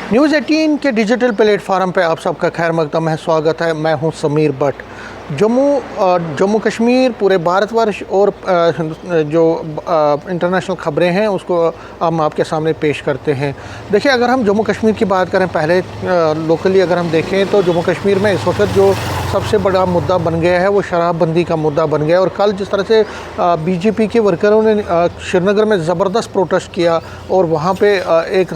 News 18 के digital platform पे आप सबका खैर मकदम है, स्वागत है। मैं हूं समीर भट्ट। जम्मू कश्मीर, पूरे भारतवर्ष और जो इंटरनेशनल ख़बरें हैं उसको हम आपके सामने पेश करते हैं। देखिए, अगर हम जम्मू कश्मीर की बात करें, पहले लोकली अगर हम देखें तो जम्मू कश्मीर में इस वक्त जो सबसे बड़ा मुद्दा बन गया है वो शराबबंदी का मुद्दा बन गया। और कल जिस तरह से बीजेपी के वर्करों ने श्रीनगर में ज़बरदस्त प्रोटेस्ट किया और वहाँ पे एक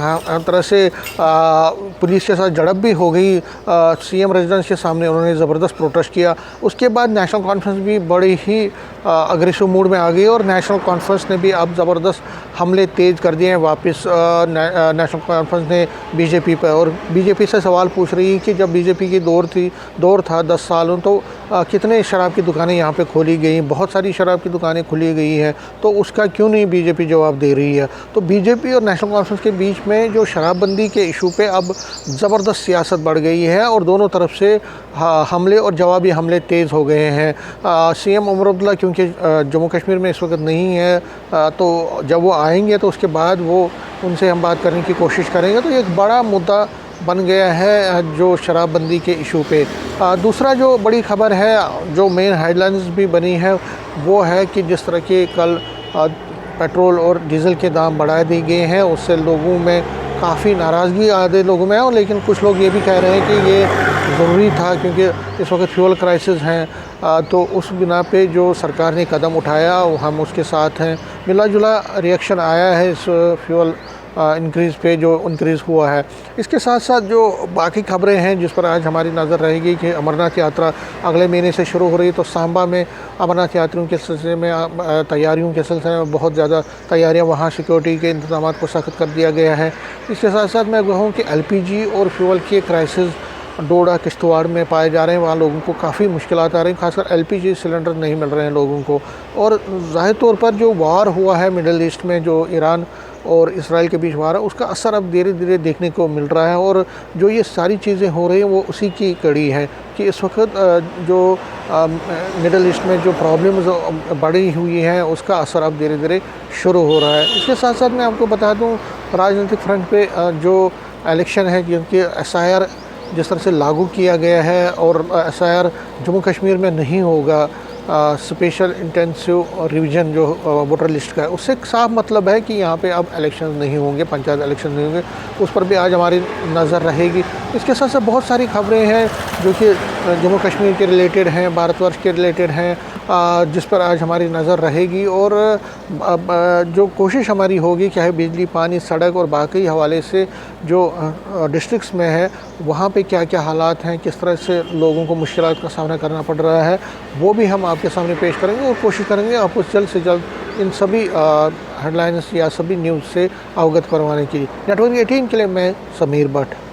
तरह से पुलिस के साथ झड़प भी हो गई। सीएम रेजिडेंस के सामने उन्होंने ज़बरदस्त प्रोटेस्ट किया। उसके बाद नेशनल कॉन्फ्रेंस भी बड़ी ही अग्रेसिव मूड में आ गई और नेशनल कॉन्फ्रेंस ने भी अब ज़बरदस्त हमले तेज़ कर दिए हैं वापस। नेशनल कॉन्फ्रेंस ने बीजेपी पर, और बीजेपी से सवाल पूछ रही है कि जब बीजेपी की दौर था 10 सालों, तो कितने शराब की दुकानें यहाँ पे खोली गई, बहुत सारी शराब की दुकानें खुली गई हैं, तो उसका क्यों नहीं बीजेपी जवाब दे रही है। तो बीजेपी और नेशनल कॉन्फ्रेंस के बीच में जो शराबबंदी के इशू पे अब ज़बरदस्त सियासत बढ़ गई है और दोनों तरफ से हमले और जवाबी हमले तेज़ हो गए हैं। सीएम उमर अब्दुल्ला क्योंकि जम्मू कश्मीर में इस वक्त नहीं है, तो जब वो आएंगे तो उसके बाद वो उनसे हम बात करने की कोशिश करेंगे। तो एक बड़ा मुद्दा बन गया है जो शराबबंदी के इशू पे। दूसरा जो बड़ी खबर है, जो मेन हेडलाइंस भी बनी है, वो है कि जिस तरह के कल पेट्रोल और डीज़ल के दाम बढ़ा दिए गए हैं, उससे लोगों में काफ़ी नाराज़गी आधे लोगों में है। और लेकिन कुछ लोग ये भी कह रहे हैं कि ये ज़रूरी था क्योंकि इस वक्त फ्यूल क्राइसिस हैं। तो उस बिना पे जो सरकार ने कदम उठाया हम उसके साथ हैं। मिला जुला रिएक्शन आया है इस फ्यूल इंक्रीज़ पे जो इंक्रीज़ हुआ है। इसके साथ साथ जो बाकी खबरें हैं जिस पर आज हमारी नज़र रहेगी कि अमरनाथ यात्रा अगले महीने से शुरू हो रही है। तो सांबा में अमरनाथ यात्रियों के सिलसिले में तैयारियों के सिलसिले में बहुत ज़्यादा तैयारियां, वहाँ सिक्योरिटी के इंतजाम को सख्त कर दिया गया है। इसके साथ साथ मैं कहूँ कि एलपीजी और फ्यूल के क्राइसिस डोडा किश्तवाड़ में पाए जा रहे हैं। वहाँ लोगों को काफ़ी मुश्किलात आ रही हैं, खासकर एलपीजी सिलेंडर नहीं मिल रहे हैं लोगों को। और ज़ाहिर तौर पर जो वार हुआ है मिडल ईस्ट में, जो ईरान और इसराइल के बीच वार है, उसका असर अब धीरे धीरे देखने को मिल रहा है। और जो ये सारी चीज़ें हो रही हैं वो उसी की कड़ी है कि इस वक्त जो मिडल ईस्ट में जो प्रॉब्लम्स बढ़ी हुई हैं उसका असर अब धीरे धीरे शुरू हो रहा है। इसके साथ साथ मैं आपको बता दूं, राजनीतिक फ्रंट पे जो इलेक्शन है, क्योंकि एसआईआर जिस तरह से लागू किया गया है और एसआईआर जम्मू कश्मीर में नहीं होगा, स्पेशल इंटेंसिव रिवीजन जो वोटर लिस्ट का है, उससे साफ मतलब है कि यहाँ पे अब इलेक्शन नहीं होंगे, पंचायत इलेक्शन नहीं होंगे। उस पर भी आज हमारी नज़र रहेगी। इसके साथ साथ बहुत सारी खबरें हैं जो कि जम्मू कश्मीर के रिलेटेड हैं, भारतवर्ष के रिलेटेड हैं, जिस पर आज हमारी नज़र रहेगी। और जो कोशिश हमारी होगी, चाहे बिजली, पानी, सड़क और बाकी हवाले से जो डिस्ट्रिक्ट्स में है वहाँ पे क्या क्या हालात हैं, किस तरह से लोगों को मुश्किलात का सामना करना पड़ रहा है, वो भी हम आपके सामने पेश करेंगे और कोशिश करेंगे आपको जल्द से जल्द इन सभी हेडलाइंस या सभी न्यूज़ से अवगत करवाने की। नेटवर्क 18 के लिए मैं समीर भट्ट।